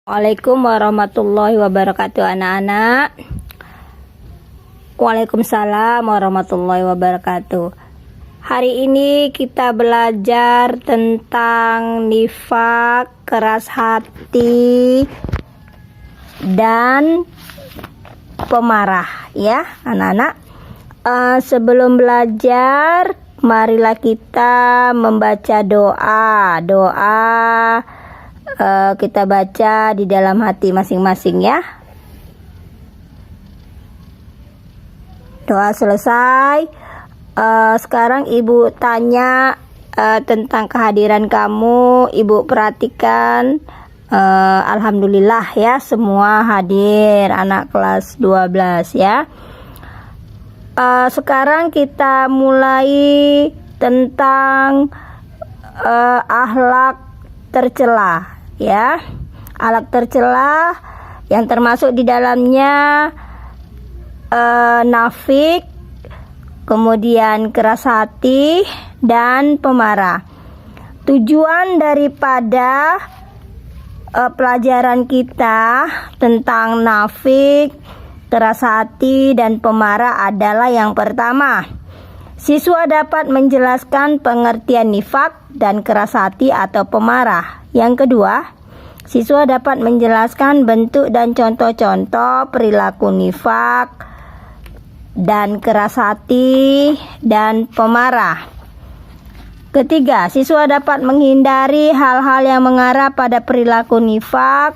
Waalaikumsalam warahmatullahi wabarakatuh anak-anak. Waalaikumsalam warahmatullahi wabarakatuh. Hari ini kita belajar tentang nifak, keras hati, dan pemarah ya anak-anak. Sebelum belajar, marilah kita membaca doa. Kita baca di dalam hati masing-masing ya. Doa selesai. Sekarang ibu tanya tentang kehadiran kamu. Ibu perhatikan. Alhamdulillah ya, semua hadir, anak kelas 12 ya. Sekarang kita mulai tentang akhlak tercela ya. Akhlak tercela yang termasuk di dalamnya nafik, kemudian keras hati, dan pemarah. Tujuan daripada pelajaran kita tentang nafik, keras hati, dan pemarah adalah yang pertama, siswa dapat menjelaskan pengertian nifak dan keras hati atau pemarah. Yang kedua, siswa dapat menjelaskan bentuk dan contoh-contoh perilaku nifak dan keras hati dan pemarah. Ketiga, siswa dapat menghindari hal-hal yang mengarah pada perilaku nifak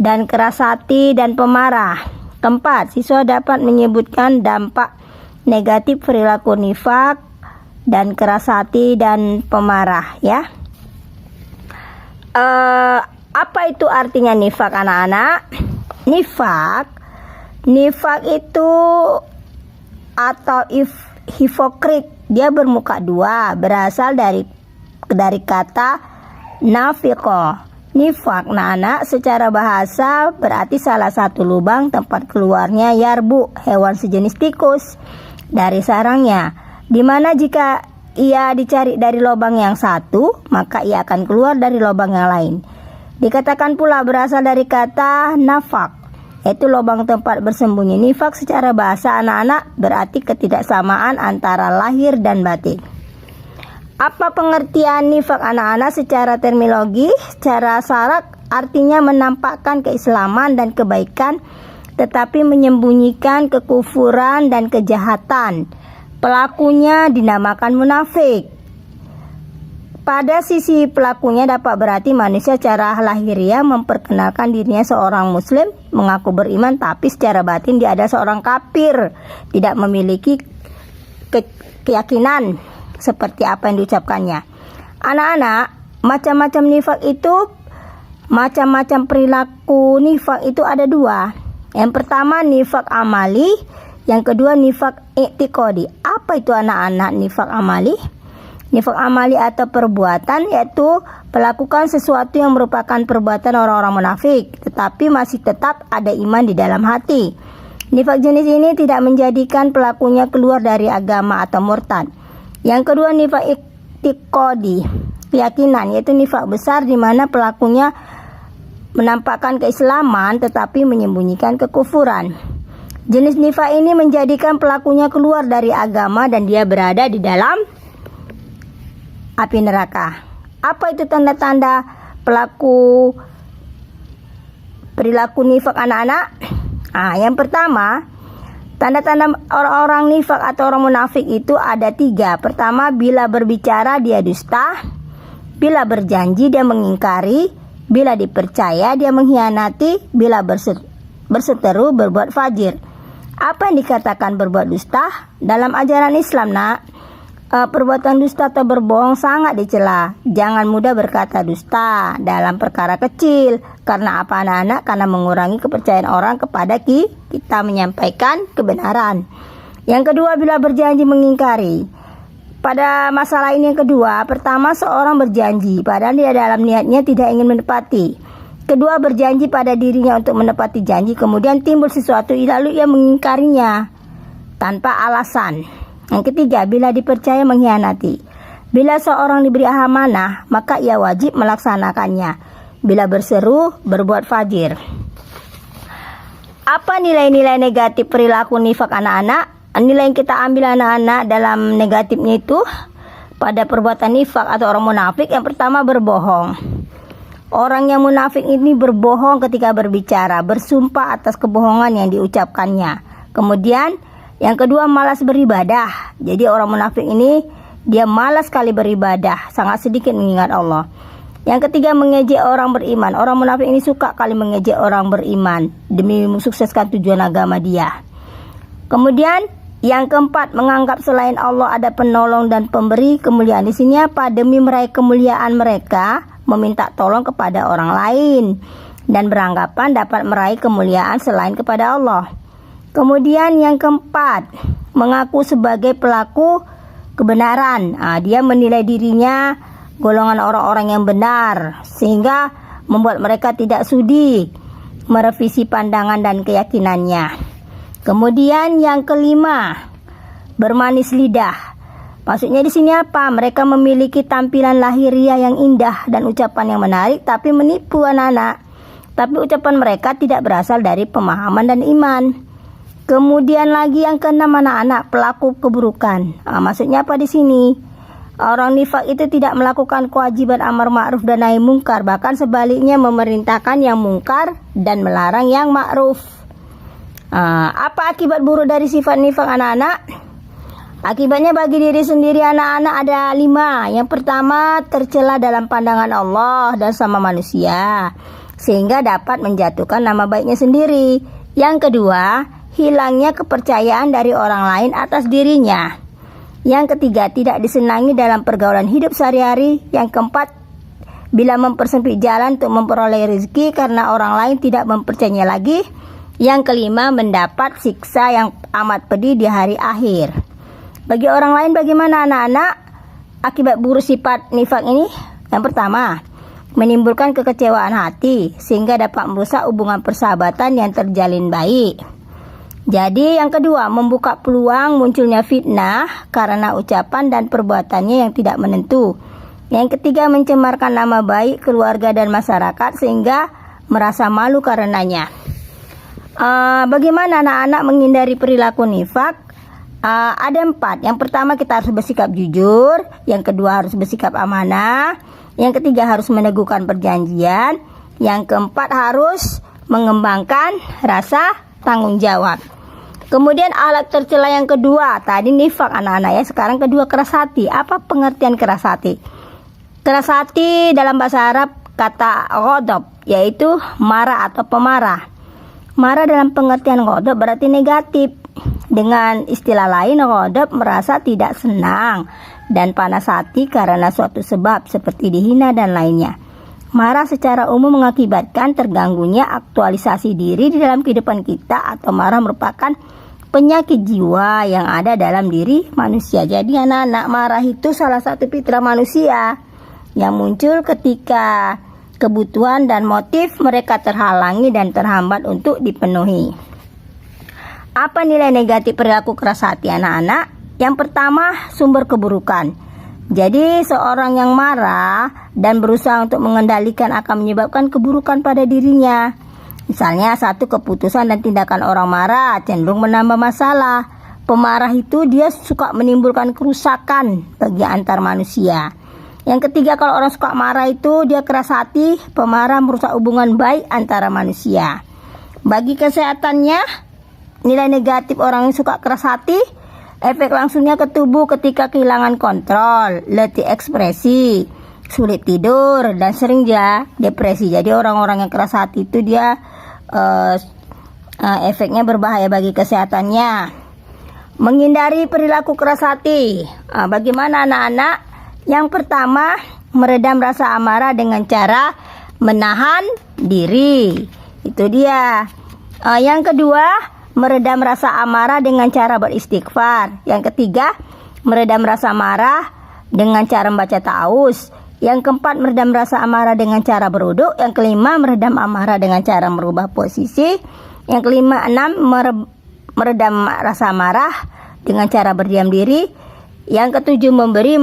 dan keras hati dan pemarah. Keempat, siswa dapat menyebutkan dampak negatif perilaku nifak dan keras hati dan pemarah ya. Apa itu artinya nifak anak-anak? Nifak itu atau hipokrit, dia bermuka dua, berasal dari kata nafiko. Nifak anak-anak secara bahasa berarti salah satu lubang tempat keluarnya yarbu, hewan sejenis tikus, dari sarangnya, dimana jika ia dicari dari lubang yang satu, maka ia akan keluar dari lubang yang lain. Dikatakan pula berasal dari kata nafak, yaitu lubang tempat bersembunyi. Nifak secara bahasa anak-anak berarti ketidaksamaan antara lahir dan batin. Apa pengertian nifak anak-anak secara terminologi? Secara syarak artinya menampakkan keislaman dan kebaikan, tetapi menyembunyikan kekufuran dan kejahatan. Pelakunya dinamakan munafik. Pada sisi pelakunya dapat berarti manusia secara lahiriah memperkenalkan dirinya seorang muslim, mengaku beriman, tapi secara batin dia adalah seorang kafir, tidak memiliki keyakinan seperti apa yang diucapkannya. Anak-anak, macam-macam nifak itu, macam-macam perilaku nifak itu ada dua. Yang pertama nifak amali, yang kedua nifak i'tiqadi. Apa itu anak-anak nifak amali? Nifak amali atau perbuatan, yaitu melakukan sesuatu yang merupakan perbuatan orang-orang munafik, tetapi masih tetap ada iman di dalam hati. Nifak jenis ini tidak menjadikan pelakunya keluar dari agama atau murtad. Yang kedua nifak i'tiqadi, keyakinan, yaitu nifak besar di mana pelakunya menampakkan keislaman tetapi menyembunyikan kekufuran. Jenis nifak ini menjadikan pelakunya keluar dari agama dan dia berada di dalam api neraka. Apa itu tanda-tanda perilaku nifak anak-anak? Yang pertama, tanda-tanda orang-orang nifak atau orang munafik itu ada tiga. Pertama, bila berbicara dia dusta, bila berjanji dia mengingkari, bila dipercaya dia mengkhianati, bila berseteru berbuat fajir. Apa yang dikatakan berbuat dusta? Dalam ajaran Islam perbuatan dusta atau berbohong sangat dicela. Jangan mudah berkata dusta dalam perkara kecil. Karena apa anak-anak? Karena mengurangi kepercayaan orang kepada kita menyampaikan kebenaran. Yang kedua, bila berjanji mengingkari. Pada masalah ini yang kedua, pertama seorang berjanji padahal dia dalam niatnya tidak ingin menepati. Kedua, berjanji pada dirinya untuk menepati janji, kemudian timbul sesuatu lalu ia mengingkarinya tanpa alasan. Yang ketiga, bila dipercaya mengkhianati. Bila seorang diberi amanah, maka ia wajib melaksanakannya. bila berseru berbuat fajir. Apa nilai-nilai negatif perilaku nifak anak-anak? Nilai yang kita ambil anak-anak dalam negatifnya itu pada perbuatan nifak atau orang munafik, yang pertama berbohong. Orang yang munafik ini berbohong ketika berbicara, bersumpah atas kebohongan yang diucapkannya. Kemudian yang kedua malas beribadah. Jadi orang munafik ini dia malas sekali beribadah, sangat sedikit mengingat Allah. Yang ketiga mengejek orang beriman. Orang munafik ini suka kali mengejek orang beriman demi mensukseskan tujuan agama dia. Kemudian yang keempat menganggap selain Allah ada penolong dan pemberi kemuliaan. Di sini apa? Demi meraih kemuliaan mereka meminta tolong kepada orang lain dan beranggapan dapat meraih kemuliaan selain kepada Allah. Kemudian yang keempat mengaku sebagai pelaku kebenaran. Dia menilai dirinya golongan orang-orang yang benar sehingga membuat mereka tidak sudi merevisi pandangan dan keyakinannya. Kemudian yang kelima bermanis lidah. Maksudnya di sini apa? Mereka memiliki tampilan lahiriah yang indah dan ucapan yang menarik tapi menipu anak-anak. Tapi ucapan mereka tidak berasal dari pemahaman dan iman. Kemudian lagi yang keenam anak-anak pelaku keburukan. Maksudnya apa di sini? Orang nifak itu tidak melakukan kewajiban amar ma'ruf dan nahi mungkar, bahkan sebaliknya memerintahkan yang mungkar dan melarang yang ma'ruf. Apa akibat buruk dari sifat nifak anak-anak? Akibatnya bagi diri sendiri anak-anak ada 5. Yang pertama tercela dalam pandangan Allah dan sama manusia, sehingga dapat menjatuhkan nama baiknya sendiri. Yang kedua, hilangnya kepercayaan dari orang lain atas dirinya. Yang ketiga, tidak disenangi dalam pergaulan hidup sehari-hari. Yang keempat, bila mempersempit jalan untuk memperoleh rezeki karena orang lain tidak mempercayainya lagi. Yang kelima, mendapat siksa yang amat pedih di hari akhir. Bagi orang lain bagaimana anak-anak? Akibat buruk sifat nifak ini, yang pertama, menimbulkan kekecewaan hati sehingga dapat merusak hubungan persahabatan yang terjalin baik. Jadi yang kedua, membuka peluang munculnya fitnah karena ucapan dan perbuatannya yang tidak menentu. Yang ketiga, mencemarkan nama baik keluarga dan masyarakat sehingga merasa malu karenanya. Bagaimana anak-anak menghindari perilaku nifak? Ada 4. Yang pertama, kita harus bersikap jujur. Yang kedua, harus bersikap amanah. Yang ketiga, harus meneguhkan perjanjian. Yang keempat, harus mengembangkan rasa tanggung jawab. Kemudian alat tercela yang kedua, tadi nifak anak-anak ya, sekarang kedua keras hati. Apa pengertian keras hati? Keras hati dalam bahasa Arab kata ghadab, yaitu marah atau pemarah. Marah dalam pengertian ghadab berarti negatif. Dengan istilah lain, ghadab merasa tidak senang dan panas hati karena suatu sebab seperti dihina dan lainnya. Marah secara umum mengakibatkan terganggunya aktualisasi diri di dalam kehidupan kita, atau marah merupakan penyakit jiwa yang ada dalam diri manusia. Jadi anak-anak, marah itu salah satu fitrah manusia yang muncul ketika kebutuhan dan motif mereka terhalangi dan terhambat untuk dipenuhi. Apa nilai negatif perilaku keras hati anak-anak? Yang pertama, sumber keburukan. Jadi seorang yang marah dan berusaha untuk mengendalikan akan menyebabkan keburukan pada dirinya. Misalnya, satu, keputusan dan tindakan orang marah cenderung menambah masalah. Pemarah itu dia suka menimbulkan kerusakan bagi antar manusia. Yang ketiga, kalau orang suka marah itu dia keras hati, pemarah merusak hubungan baik antara manusia. Bagi kesehatannya, nilai negatif orang yang suka keras hati, efek langsungnya ke tubuh ketika kehilangan kontrol, letih ekspresi, sulit tidur, dan sering dia depresi. Jadi orang-orang yang keras hati itu dia efeknya berbahaya bagi kesehatannya. Menghindari perilaku keras hati. Bagaimana anak-anak? Yang pertama, meredam rasa amarah dengan cara menahan diri. Itu dia. Yang kedua, meredam rasa amarah dengan cara beristighfar. Yang ketiga, meredam rasa marah dengan cara membaca ta'awuz. Yang keempat, meredam rasa amarah dengan cara berwudu. Yang kelima, meredam amarah dengan cara merubah posisi. Yang kelima, 6, meredam rasa marah dengan cara berdiam diri. Yang ketujuh, memberi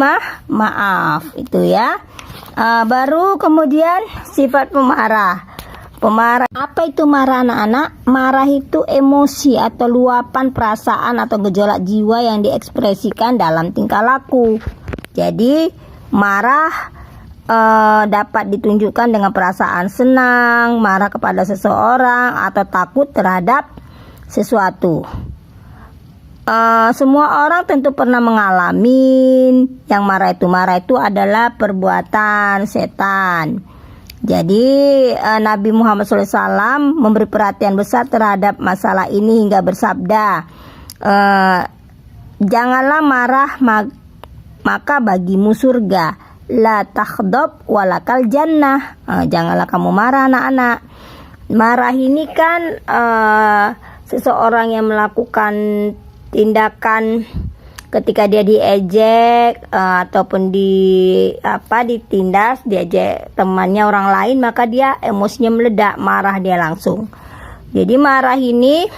maaf. Itu ya. Baru kemudian sifat pemarah. Pemarah, apa itu marah anak-anak? Marah itu emosi atau luapan perasaan atau gejolak jiwa yang diekspresikan dalam tingkah laku. Jadi marah dapat ditunjukkan dengan perasaan senang, marah kepada seseorang, atau takut terhadap sesuatu. Semua orang tentu pernah mengalami yang marah itu adalah perbuatan setan. Jadi Nabi Muhammad SAW memberi perhatian besar terhadap masalah ini hingga bersabda, janganlah marah maka bagimu surga, la takhdab walakal jannah. Janganlah kamu marah anak-anak. Marah ini kan seseorang yang melakukan tindakan ketika dia diejek ataupun ditindas, diejek temannya orang lain, maka dia emosinya meledak, marah dia langsung. Jadi marah ini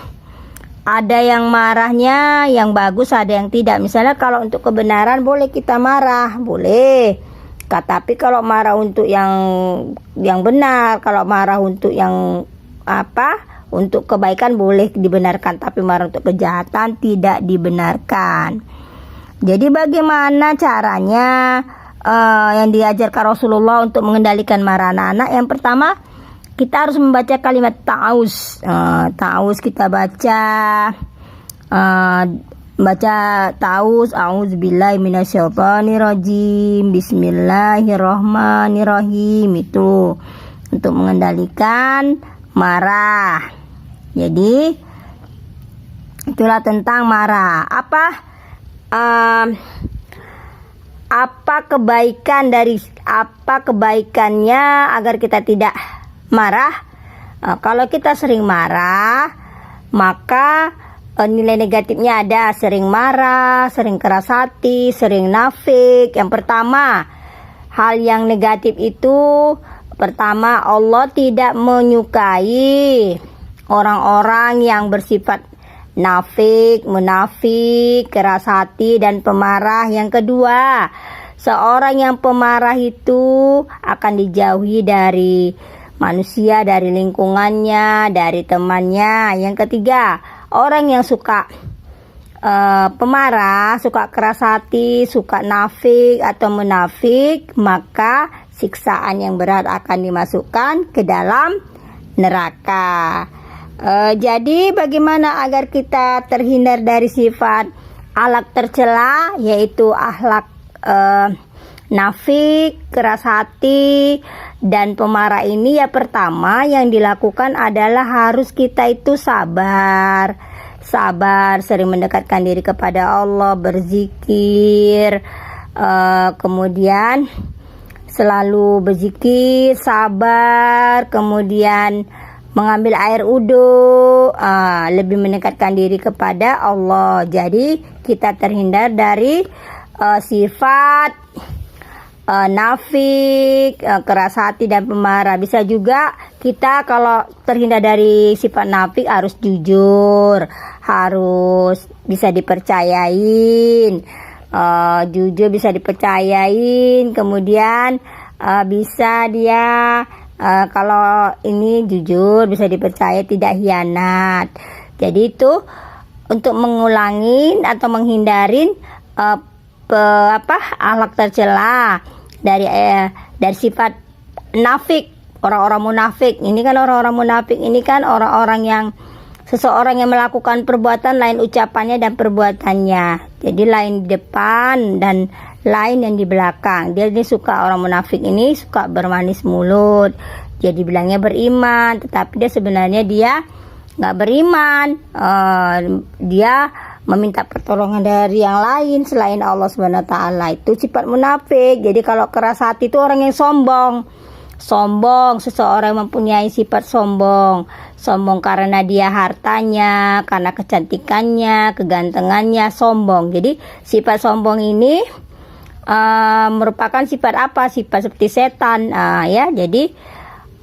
ada yang marahnya yang bagus, ada yang tidak. Misalnya kalau untuk kebenaran boleh kita marah, boleh. Tapi kalau marah untuk yang benar, kalau marah untuk yang untuk kebaikan boleh dibenarkan, tapi marah untuk kejahatan tidak dibenarkan. Jadi bagaimana caranya yang diajarkan Rasulullah untuk mengendalikan marah anak-anak? Yang pertama, kita harus membaca kalimat ta'awuz. Ta'awuz kita baca ta'awuz, a'udzubillahi minasyaitonirrajim, bismillahirrahmanirrahim. Itu untuk mengendalikan marah. Jadi itulah tentang marah. Apa kebaikannya agar kita tidak marah? Kalau kita sering marah, maka nilai negatifnya ada: sering marah, sering keras hati, sering nafik. Yang pertama, hal yang negatif itu, pertama, Allah tidak menyukai orang-orang yang bersifat nafik, munafik, keras hati, dan pemarah. Yang kedua, seorang yang pemarah itu akan dijauhi dari manusia, dari lingkungannya, dari temannya. Yang ketiga, orang yang suka pemarah, suka keras hati, suka nafik atau munafik, maka siksaan yang berat akan dimasukkan ke dalam neraka. Jadi bagaimana agar kita terhindar dari sifat akhlak tercela, yaitu akhlak nafik, keras hati, dan pemarah ini? Ya, pertama yang dilakukan adalah harus kita itu sabar, sering mendekatkan diri kepada Allah, berzikir, kemudian selalu berzikir, sabar, kemudian mengambil air wudhu, lebih mendekatkan diri kepada Allah. Jadi kita terhindar dari sifat nafik, keras hati, dan pemarah. Bisa juga kita kalau terhindar dari sifat nafik harus jujur, harus bisa dipercayain, kemudian bisa dia kalau ini jujur, bisa dipercaya, tidak hianat. Jadi itu untuk mengulangi atau menghindarin akhlak tercela dari sifat nafik, orang-orang munafik. Ini kan orang-orang munafik ini kan orang-orang yang seseorang yang melakukan perbuatan lain ucapannya dan perbuatannya. Jadi lain di depan dan lain yang di belakang. Dia suka, orang munafik ini suka bermanis mulut. Dia dibilangnya beriman, tetapi dia sebenarnya nggak beriman. Dia meminta pertolongan dari yang lain selain Allah Subhanahu wa taala. Itu sifat munafik. Jadi kalau keras hati itu orang yang sombong. Seseorang mempunyai sifat sombong karena dia hartanya, karena kecantikannya, kegantengannya, sombong. Jadi sifat sombong ini merupakan sifat apa? Sifat seperti setan, ya. Jadi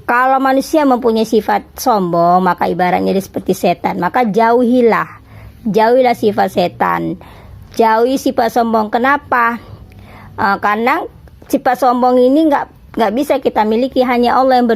kalau manusia mempunyai sifat sombong, maka ibaratnya dia seperti setan. Maka jauhilah sifat setan, jauhi sifat sombong. Kenapa? Karena sifat sombong ini Nggak bisa kita miliki, hanya Allah yang